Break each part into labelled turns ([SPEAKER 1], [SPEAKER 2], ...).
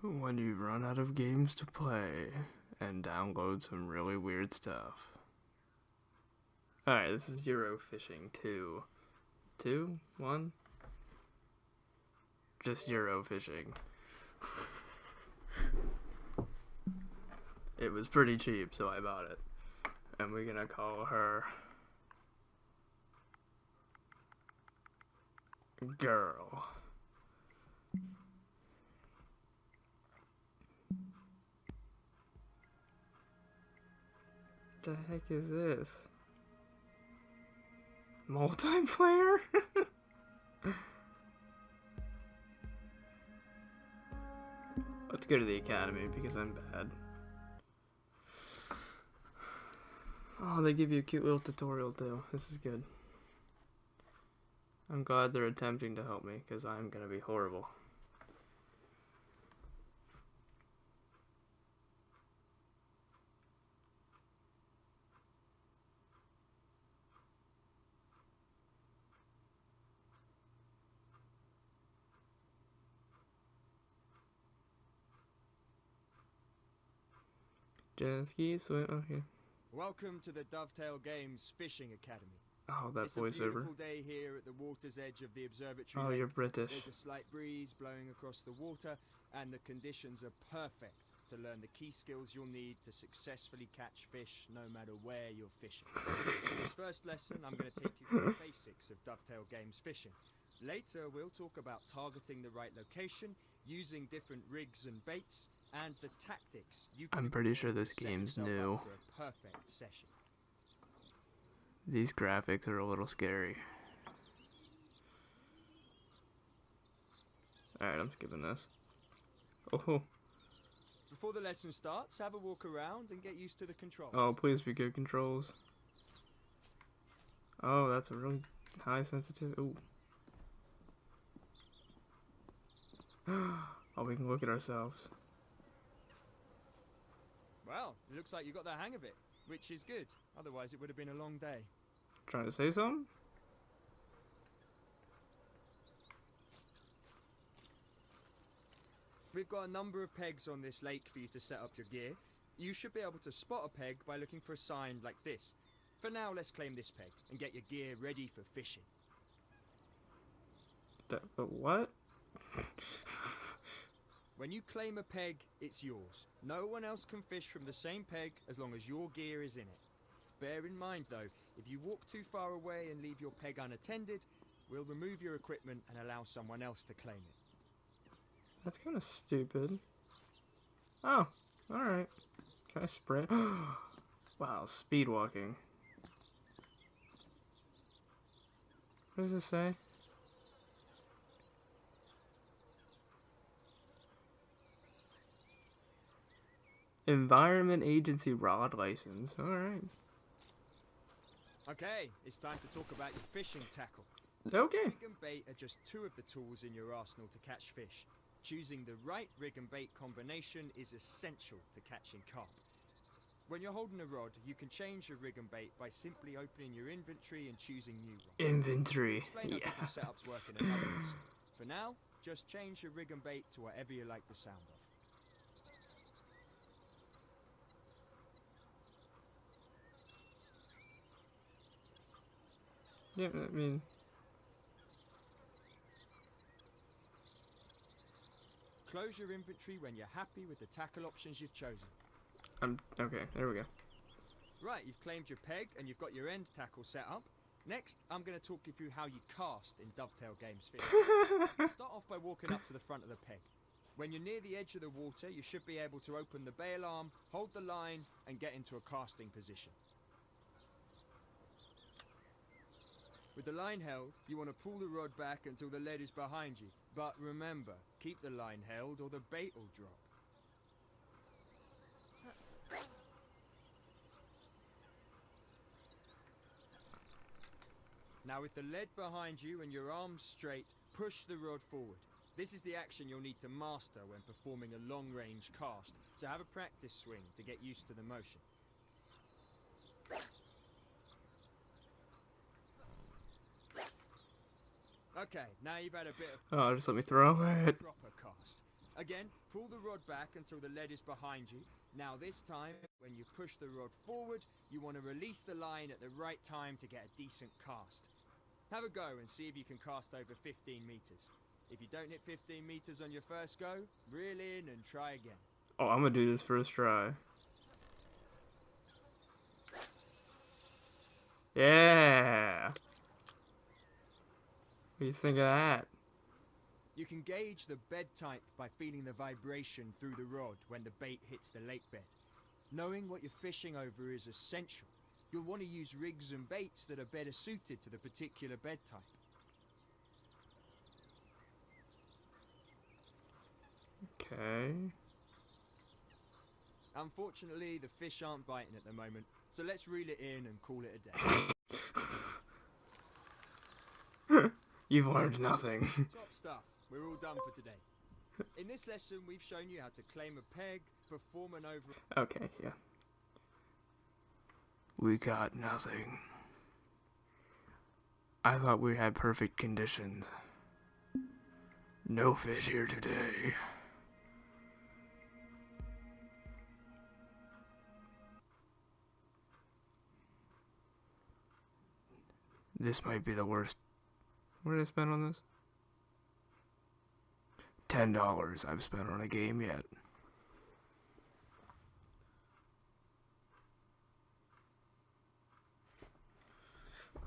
[SPEAKER 1] When you run out of games to play and download some really weird stuff. Alright, this is Euro Fishing 2. 2? 1? Just Euro Fishing. It was pretty cheap, so I bought it. And we're gonna call her Girl. The heck is this? Multiplayer? Let's go to the academy because I'm bad. Oh, they give you a cute little tutorial too. This is good. I'm glad they're attempting to help me because I'm gonna be horrible. Just keep swimming. Okay.
[SPEAKER 2] Welcome to the Dovetail Games Fishing Academy.
[SPEAKER 1] Oh, that
[SPEAKER 2] It's a
[SPEAKER 1] voiceover.
[SPEAKER 2] beautiful day here at the water's edge of the observatory.
[SPEAKER 1] Oh,
[SPEAKER 2] lake.
[SPEAKER 1] you're British.
[SPEAKER 2] There's a slight breeze blowing across the water, and the conditions are perfect to learn the key skills you'll need to successfully catch fish no matter where you're fishing. In this first lesson, I'm going to take you through the basics of Dovetail Games fishing. Later, we'll talk about targeting the right location, using different rigs and baits, and the tactics you can
[SPEAKER 1] I'm pretty
[SPEAKER 2] employ
[SPEAKER 1] sure this
[SPEAKER 2] to set
[SPEAKER 1] game's
[SPEAKER 2] yourself
[SPEAKER 1] new.
[SPEAKER 2] up for a perfect session.
[SPEAKER 1] These graphics are a little scary. Alright, I'm skipping this. Oh,
[SPEAKER 2] Before the lesson starts, have a walk around and get used to the controls.
[SPEAKER 1] oh, please be good controls. Oh, that's a really high sensitivity. Ooh. Oh, we can look at ourselves.
[SPEAKER 2] Well, it looks like you got the hang of it, which is good. Otherwise, it would have been a long day.
[SPEAKER 1] Trying to say something?
[SPEAKER 2] We've got a number of pegs on this lake for you to set up your gear. You should be able to spot a peg by looking for a sign like this. For now, let's claim this peg and get your gear ready for fishing.
[SPEAKER 1] But what?
[SPEAKER 2] When you claim a peg, it's yours. No one else can fish from the same peg as long as your gear is in it. Bear in mind though, if you walk too far away and leave your peg unattended, we'll remove your equipment and allow someone else to claim it.
[SPEAKER 1] That's kind of stupid. Oh, alright. Can I sprint? Wow, speed walking. What does this say? Environment Agency rod license. Alright.
[SPEAKER 2] Okay, it's time to talk about your fishing tackle.
[SPEAKER 1] Okay.
[SPEAKER 2] Rig and bait are just two of the tools in your arsenal to catch fish. Choosing the right rig and bait combination is essential to catching carp. When you're holding a rod, you can change your rig and bait by simply opening your inventory and choosing new rods.
[SPEAKER 1] Inventory.
[SPEAKER 2] Explain how different setups work in another lesson. For now, just change your rig and bait to whatever you like the sound of.
[SPEAKER 1] Yeah, I mean...
[SPEAKER 2] Close your inventory when you're happy with the tackle options you've chosen.
[SPEAKER 1] Okay, there we go.
[SPEAKER 2] Right, you've claimed your peg and you've got your end tackle set up. Next, I'm going to talk you through how you cast in Dovetail Games fishing. Start off by walking up to the front of the peg. When you're near the edge of the water, you should be able to open the bail arm, hold the line, and get into a casting position. With the line held, you want to pull the rod back until the lead is behind you. But remember, keep the line held or the bait will drop. Now with the lead behind you and your arms straight, push the rod forward. This is the action you'll need to master when performing a long-range cast, so have a practice swing to get used to the motion. Okay, now you've had a bit of
[SPEAKER 1] Oh, just let me throw it.
[SPEAKER 2] proper cast. Again, pull the rod back until the lead is behind you. Now this time, when you push the rod forward, you want to release the line at the right time to get a decent cast. Have a go and see if you can cast over 15 meters. If you don't hit 15 meters on your first go, reel in and try again.
[SPEAKER 1] Oh, I'm gonna do this first try. Yeah! What do you think of that?
[SPEAKER 2] You can gauge the bed type by feeling the vibration through the rod when the bait hits the lake bed. Knowing what you're fishing over is essential. You'll want to use rigs and baits that are better suited to the particular bed type.
[SPEAKER 1] Okay.
[SPEAKER 2] Unfortunately, the fish aren't biting at the moment, so let's reel it in and call it a day.
[SPEAKER 1] You've learned nothing.
[SPEAKER 2] Top stuff. We're all done for today. In this lesson, we've shown you how to claim a peg, perform an over...
[SPEAKER 1] Okay, yeah. We got nothing. I thought we had perfect conditions. No fish here today. This might be the worst. What did I spend on this? $10 I've spent on a game yet.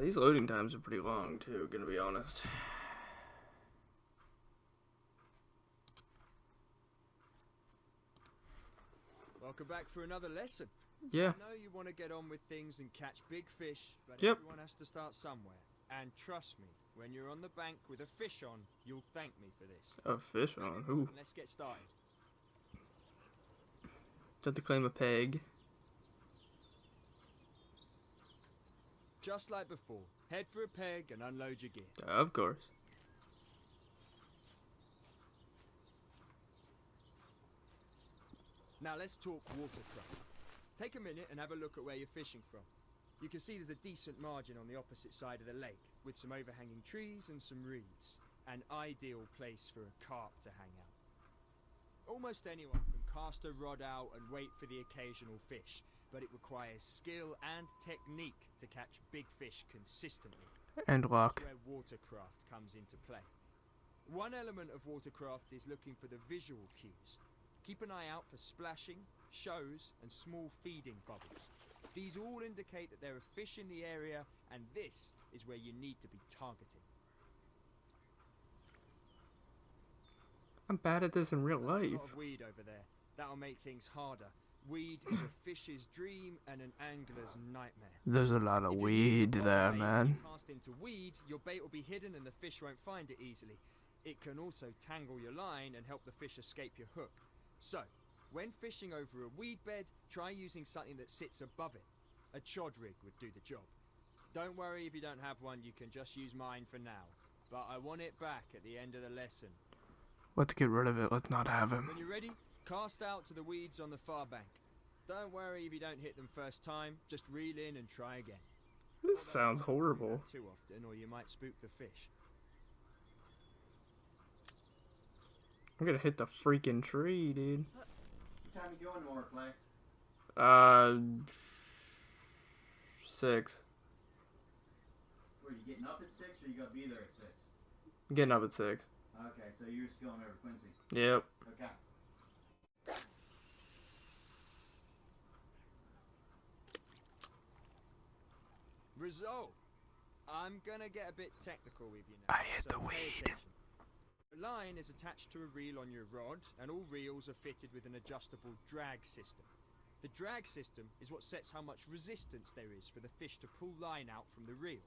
[SPEAKER 1] These loading times are pretty long too, gonna be honest.
[SPEAKER 2] Welcome back for another lesson.
[SPEAKER 1] Yeah.
[SPEAKER 2] I know you want to get on with things and catch big fish, but
[SPEAKER 1] Yep.
[SPEAKER 2] everyone has to start somewhere. And trust me, when you're on the bank with a fish on, you'll thank me for this.
[SPEAKER 1] A fish on? Ooh.
[SPEAKER 2] Let's get started.
[SPEAKER 1] Have to claim a peg.
[SPEAKER 2] Just like before, head for a peg and unload your gear.
[SPEAKER 1] Of course.
[SPEAKER 2] Now let's talk watercraft. Take a minute and have a look at where you're fishing from. You can see there's a decent margin on the opposite side of the lake, with some overhanging trees and some reeds. An ideal place for a carp to hang out. Almost anyone can cast a rod out and wait for the occasional fish, but it requires skill and technique to catch big fish consistently.
[SPEAKER 1] And luck.
[SPEAKER 2] That's where watercraft comes into play. One element of watercraft is looking for the visual cues. Keep an eye out for splashing, shows, and small feeding bubbles. These all indicate that there are fish in the area, and this is where you need to be targeting.
[SPEAKER 1] I'm bad at this in real
[SPEAKER 2] There's
[SPEAKER 1] life.
[SPEAKER 2] a lot of weed over there. That'll make things harder. Weed is a fish's dream and an angler's nightmare.
[SPEAKER 1] There's a lot of
[SPEAKER 2] If you're
[SPEAKER 1] weed
[SPEAKER 2] using a
[SPEAKER 1] there,
[SPEAKER 2] line
[SPEAKER 1] man.
[SPEAKER 2] and you cast into weed, your bait will be hidden and the fish won't find it easily. It can also tangle your line and help the fish escape your hook. So, when fishing over a weed bed, try using something that sits above it. A chod rig would do the job. Don't worry if you don't have one, you can just use mine for now. But I want it back at the end of the lesson.
[SPEAKER 1] Let's get rid of it. Let's not have him.
[SPEAKER 2] When you're ready, cast out to the weeds on the far bank. Don't worry if you don't hit them first time, just reel in and try again.
[SPEAKER 1] This sounds horrible.
[SPEAKER 2] Too often, or you might spook the fish.
[SPEAKER 1] I'm gonna hit the freaking tree, dude.
[SPEAKER 3] What time you going to work, Clay?
[SPEAKER 1] 6.
[SPEAKER 3] Were you getting up at 6 or you got to be there at 6?
[SPEAKER 1] Getting up at 6.
[SPEAKER 3] Okay, so you're just going over to Quincy.
[SPEAKER 1] Yep.
[SPEAKER 3] Okay.
[SPEAKER 2] Result. I'm gonna get a bit technical with you now.
[SPEAKER 1] I hit the
[SPEAKER 2] pay
[SPEAKER 1] weed.
[SPEAKER 2] attention. The line is attached to a reel on your rod, and all reels are fitted with an adjustable drag system. The drag system is what sets how much resistance there is for the fish to pull line out from the reel.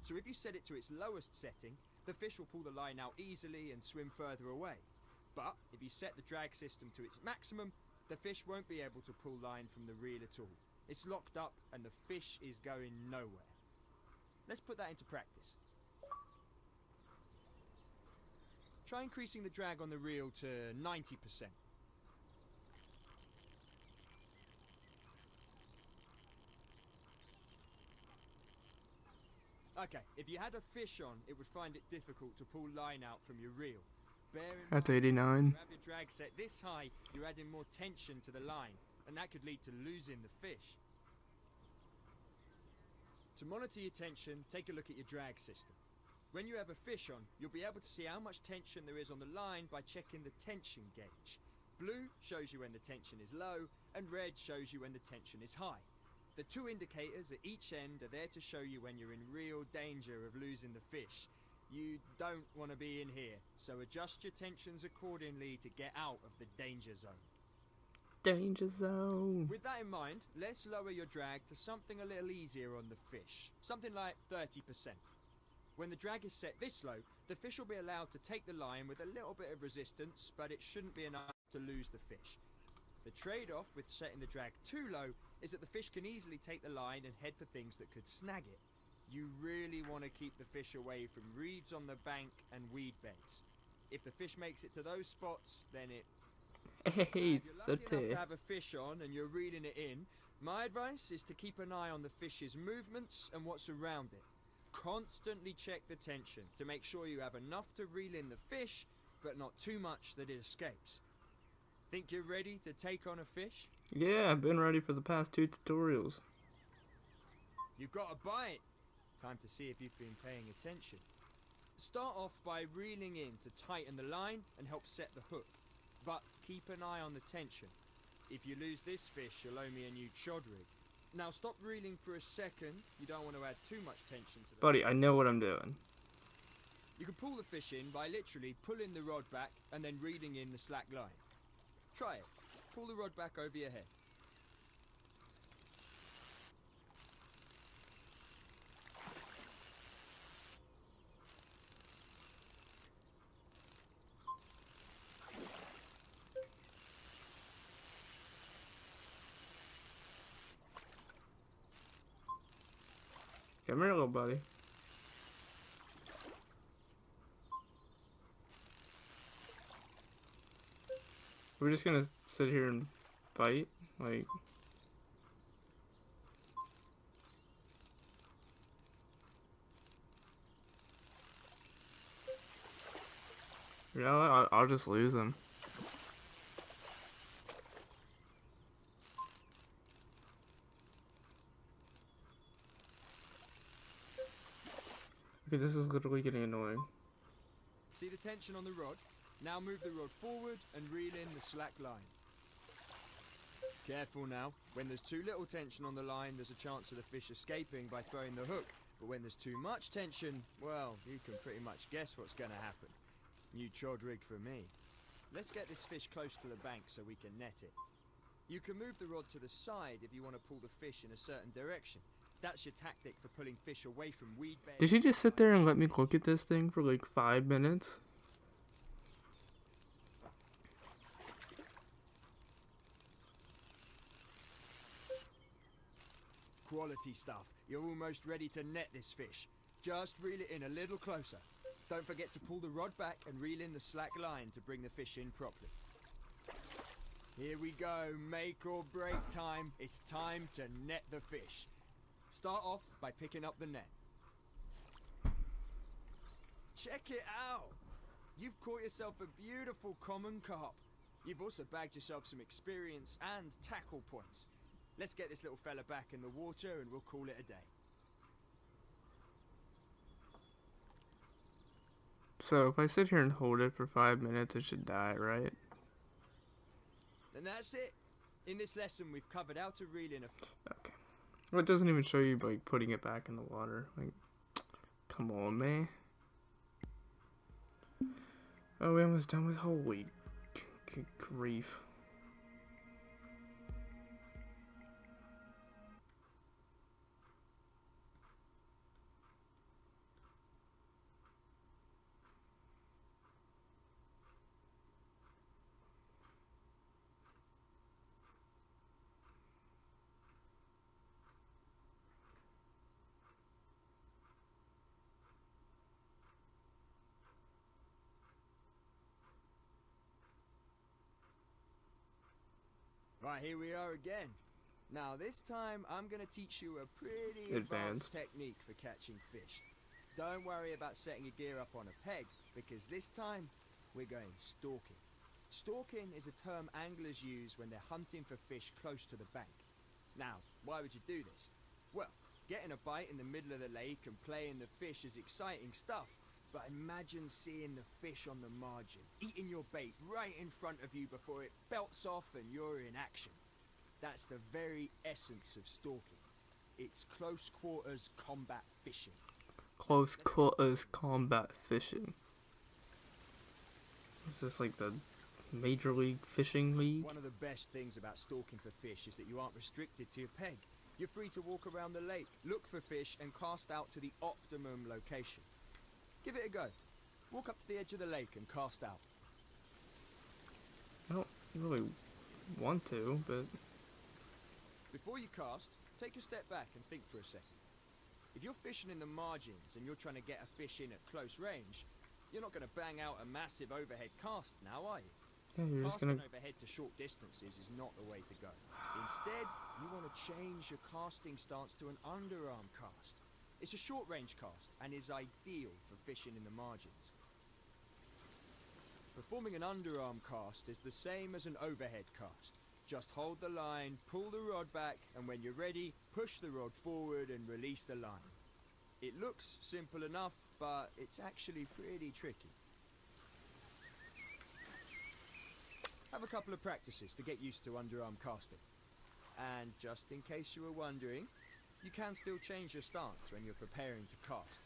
[SPEAKER 2] So if you set it to its lowest setting, the fish will pull the line out easily and swim further away. But if you set the drag system to its maximum, the fish won't be able to pull line from the reel at all. It's locked up and the fish is going nowhere. Let's put that into practice. Try increasing the drag on the reel to 90%. Okay, if you had a fish on, it would find it difficult to pull line out from your reel. bear in
[SPEAKER 1] That's
[SPEAKER 2] mind,
[SPEAKER 1] 89.
[SPEAKER 2] if you have your drag set this high, you're adding more tension to the line, and that could lead to losing the fish. To monitor your tension, take a look at your drag system. When you have a fish on, you'll be able to see how much tension there is on the line by checking the tension gauge. Blue shows you when the tension is low, and red shows you when the tension is high. The two indicators at each end are there to show you when you're in real danger of losing the fish. You don't want to be in here, so adjust your tensions accordingly to get out of the danger zone.
[SPEAKER 1] Danger zone.
[SPEAKER 2] With that in mind, let's lower your drag to something a little easier on the fish, something like 30%. When the drag is set this low, the fish will be allowed to take the line with a little bit of resistance, but it shouldn't be enough to lose the fish. The trade-off with setting the drag too low is that the fish can easily take the line and head for things that could snag it. You really want to keep the fish away from reeds on the bank and weed beds. If the fish makes it to those spots, then it...
[SPEAKER 1] Hey,
[SPEAKER 2] If you're lucky enough
[SPEAKER 1] sauté.
[SPEAKER 2] to have a fish on and you're reeling it in, my advice is to keep an eye on the fish's movements and what's around it. Constantly check the tension to make sure you have enough to reel in the fish, but not too much that it escapes. Think you're ready to take on a fish?
[SPEAKER 1] Yeah, I've been ready for the past 2 tutorials.
[SPEAKER 2] You've got a bite. Time to see if you've been paying attention. Start off by reeling in to tighten the line and help set the hook. But keep an eye on the tension. If you lose this fish, you'll owe me a new chod rig. Now stop reeling for a second. You don't want to add too much tension to the
[SPEAKER 1] Buddy, I know what I'm doing.
[SPEAKER 2] You can pull the fish in by literally pulling the rod back and then reeling in the slack line. Try it. Pull the rod back over your head.
[SPEAKER 1] Come here, little buddy. We're just gonna sit here and fight? Like... You know what? I'll just lose him. Okay, this is literally getting annoying.
[SPEAKER 2] See the tension on the rod? Now move the rod forward and reel in the slack line. Careful now. When there's too little tension on the line, there's a chance of the fish escaping by throwing the hook. But when there's too much tension, well, you can pretty much guess what's going to happen. New chod rig for me. Let's get this fish close to the bank so we can net it. You can move the rod to the side if you want to pull the fish in a certain direction. That's your tactic for pulling fish away from weed beds.
[SPEAKER 1] Did you just sit there and let me look at this thing for like 5 minutes?
[SPEAKER 2] Quality stuff. You're almost ready to net this fish. Just reel it in a little closer. Don't forget to pull the rod back and reel in the slack line to bring the fish in properly. Here we go, make or break time. It's time to net the fish. Start off by picking up the net. Check it out! You've caught yourself a beautiful common carp. You've also bagged yourself some experience and tackle points. Let's get this little fella back in the water and we'll call it a day.
[SPEAKER 1] So if I sit here and hold it for 5 minutes, it should die, right?
[SPEAKER 2] And that's it. In this lesson, we've covered how to reel in a...
[SPEAKER 1] Okay. Well, it doesn't even show you, like, putting it back in the water. Like, come on, man. Oh, we almost done with... Holy good grief.
[SPEAKER 2] Right, here we are again. Now, this time, I'm going to teach you a pretty advanced technique for catching fish. Don't worry about setting your gear up on a peg, because this time, we're going stalking. Stalking is a term anglers use when they're hunting for fish close to the bank. Now, why would you do this? Well, getting a bite in the middle of the lake and playing the fish is exciting stuff, but imagine seeing the fish on the margin, eating your bait right in front of you before it belts off and you're in action. That's the very essence of stalking. It's close quarters combat fishing.
[SPEAKER 1] Close quarters combat fishing. Is this like the Major League Fishing League?
[SPEAKER 2] One of the best things about stalking for fish is that you aren't restricted to your peg. You're free to walk around the lake, look for fish, and cast out to the optimum location. Give it a go. Walk up to the edge of the lake and cast out.
[SPEAKER 1] I don't really want to, but...
[SPEAKER 2] Before you cast, take a step back and think for a second. If you're fishing in the margins and you're trying to get a fish in at close range, you're not going to bang out a massive overhead cast now, are you?
[SPEAKER 1] Yeah, you're just
[SPEAKER 2] Casting
[SPEAKER 1] gonna...
[SPEAKER 2] overhead to short distances is not the way to go. Instead, you want to change your casting stance to an underarm cast. It's a short range cast and is ideal for fishing in the margins. Performing an underarm cast is the same as an overhead cast. Just hold the line, pull the rod back, and when you're ready, push the rod forward and release the line. It looks simple enough, but it's actually pretty tricky. Have a couple of practices to get used to underarm casting. And just in case you were wondering, you can still change your stance when you're preparing to cast.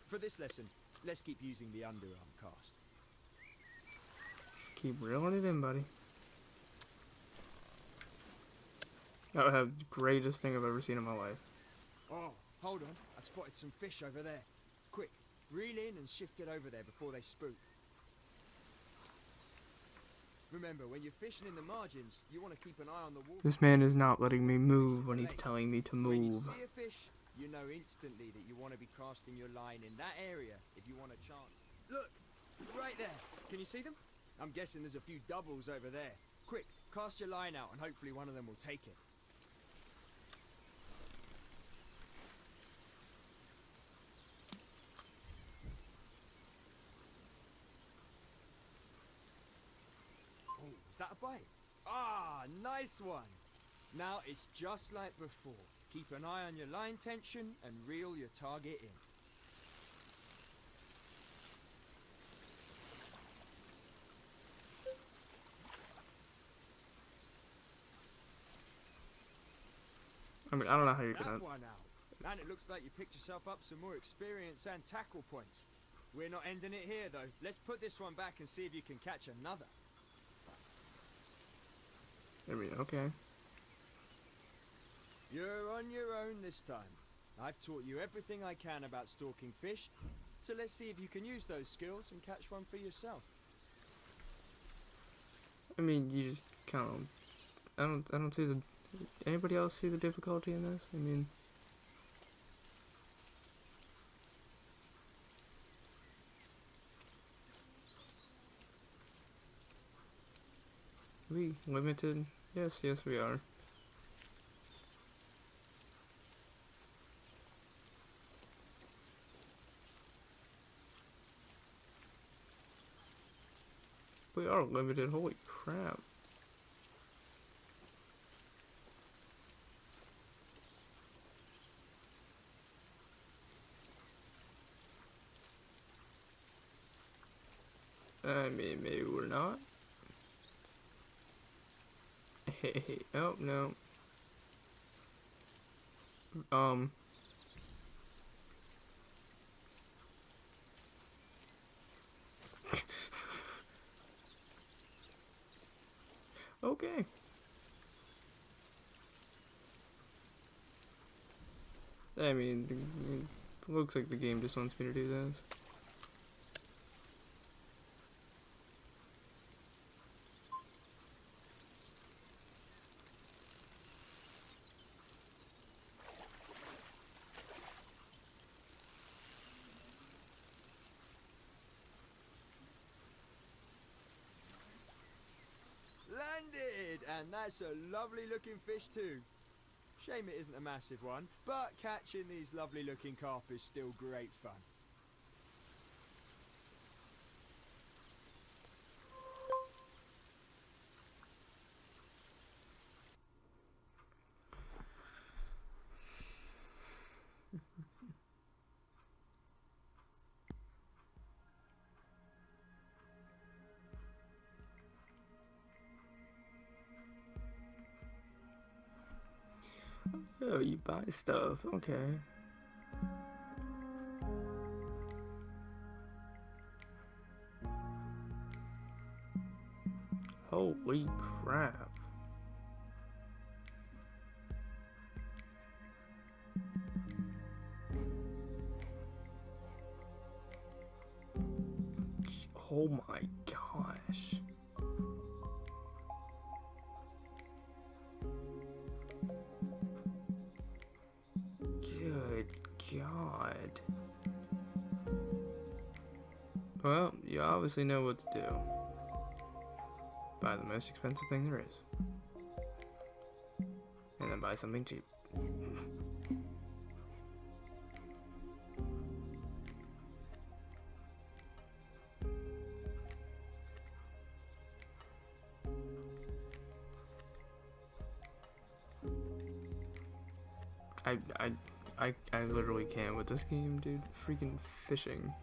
[SPEAKER 2] For this lesson, let's keep using the underarm cast.
[SPEAKER 1] Just keep reeling it in, buddy. That would have the greatest thing I've ever seen in my life.
[SPEAKER 2] Oh, hold on. I've spotted some fish over there. Quick, reel in and shift it over there before they spook. Remember, when you're fishing in the margins, you want to keep an eye on the water.
[SPEAKER 1] This man is not letting me move when he's telling me to
[SPEAKER 2] When you
[SPEAKER 1] move.
[SPEAKER 2] see a fish, you know instantly that you want to be casting your line in that area if you want a chance. Look, right there. Can you see them? I'm guessing there's a few doubles over there. Quick, cast your line out and hopefully one of them will take it. Oh, is that a bite? Ah, nice one. Now it's just like before. Keep an eye on your line tension and reel your target in.
[SPEAKER 1] I mean, I don't know how you're
[SPEAKER 2] That
[SPEAKER 1] gonna...
[SPEAKER 2] one out. And it looks like you picked yourself up some more experience and tackle points. We're not ending it here though. Let's put this one back and see if you can catch another.
[SPEAKER 1] I mean, okay.
[SPEAKER 2] You're on your own this time. I've taught you everything I can about stalking fish, so let's see if you can use those skills and catch one for yourself.
[SPEAKER 1] I mean, you just kind of... I don't see the... Anybody else see the difficulty in this? I mean... We limited? Yes, yes we are. We are limited, holy crap. I mean, maybe we're not. Hey, oh, no. Okay. I mean, it looks like the game just wants me to do this.
[SPEAKER 2] Landed! And that's a lovely looking fish too. Shame it isn't a massive one, but catching these lovely looking carp is still great fun.
[SPEAKER 1] Oh, you buy stuff. Okay. Holy crap. Oh my gosh. Good God. Well, you obviously know what to do. Buy the most expensive thing there is. And then buy something cheap. I literally can't with this game, dude. Freaking fishing.